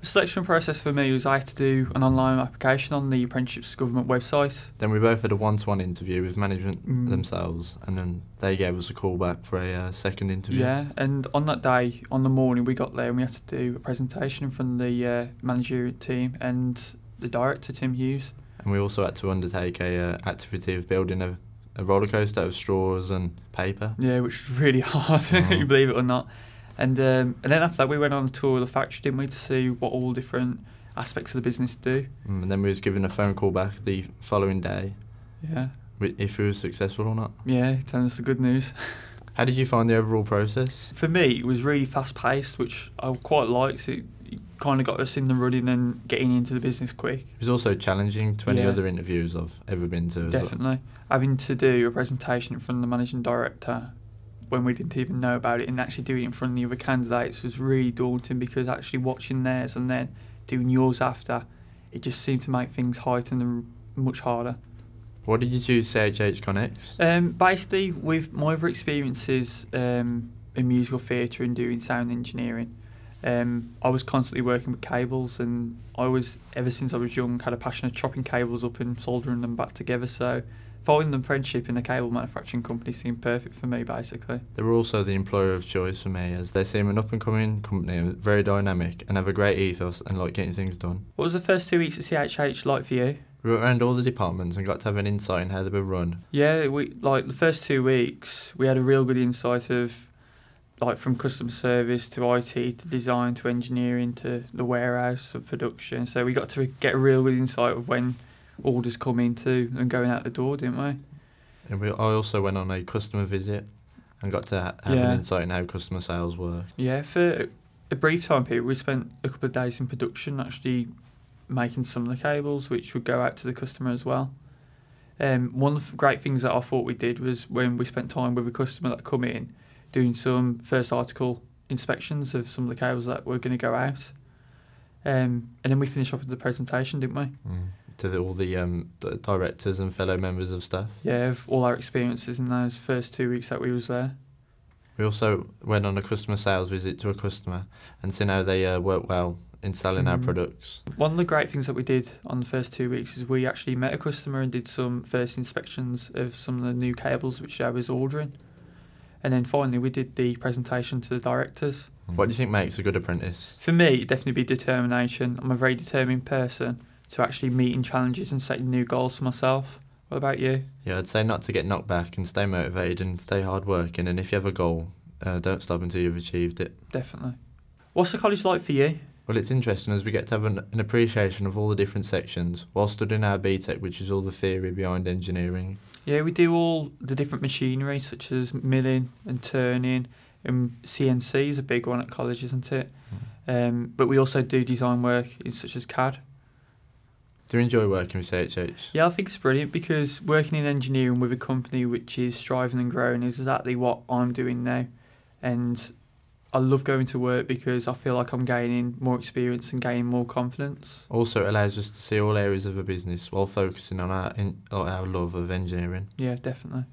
The selection process for me was I had to do an online application on the apprenticeships government website. Then we both had a one-to-one interview with management themselves, and then they gave us a call back for a second interview. Yeah, and on that day, on the morning, we got there and we had to do a presentation in front of the managerial team and the director, Tim Hughes. And we also had to undertake a activity of building a roller coaster out of straws and paper. Yeah, which was really hard, you believe it or not. And then after that, we went on a tour of the factory, didn't we, to see what all different aspects of the business do. And then we was given a phone call back the following day. Yeah. If we were successful or not. Yeah, telling us the good news. How did you find the overall process? For me, it was really fast-paced, which I quite liked. It kind of got us in the running and getting into the business quick. It was also challenging to any other interviews I've ever been to. Definitely. Having to do a presentation in front of the managing director when we didn't even know about it, and actually doing it in front of the other candidates was really daunting, because actually watching theirs and then doing yours after, it just seemed to make things heightened and much harder. Why did you choose CHH CoNeX? Basically, with my other experiences in musical theatre and doing sound engineering, I was constantly working with cables, and ever since I was young, had a passion of chopping cables up and soldering them back together. So following the apprenticeship in a cable manufacturing company seemed perfect for me, basically. They were also the employer of choice for me, as they seem an up-and-coming company, very dynamic, and have a great ethos and like getting things done. What was the first 2 weeks at CHH like for you? We went around all the departments and got to have an insight in how they were run. Yeah, the first 2 weeks, we had a real good insight of, from customer service to IT to design to engineering to the warehouse to production. So we got to get a real good insight of when orders come into and going out the door, didn't we? And I also went on a customer visit and got to have an insight in how customer sales work. Yeah, for a brief time period, we spent a couple of days in production actually making some of the cables, which would go out to the customer as well. One of the great things that I thought we did was when we spent time with a customer that come in, doing some first article inspections of some of the cables that were going to go out. And then we finished up with the presentation, didn't we? To all the directors and fellow members of staff. Yeah, of all our experiences in those first 2 weeks that we was there. We also went on a customer sales visit to a customer and seen how they work well in selling our products. One of the great things that we did on the first 2 weeks is we actually met a customer and did some first inspections of some of the new cables which I was ordering. And then finally we did the presentation to the directors. What do you think makes a good apprentice? For me, it'd definitely be determination. I'm a very determined person to actually meeting challenges and setting new goals for myself. What about you? Yeah, I'd say not to get knocked back and stay motivated and stay hard working, and if you have a goal, don't stop until you've achieved it. Definitely. What's the college like for you? Well, it's interesting as we get to have an appreciation of all the different sections while studying our BTEC, which is all the theory behind engineering. Yeah, we do all the different machinery such as milling and turning, and CNC is a big one at college, isn't it? But we also do design work such as CAD. Do you enjoy working with CHH? Yeah, I think it's brilliant, because working in engineering with a company which is striving and growing is exactly what I'm doing now. And I love going to work because I feel like I'm gaining more experience and gaining more confidence. Also, it allows us to see all areas of a business while focusing on our love of engineering. Yeah, definitely.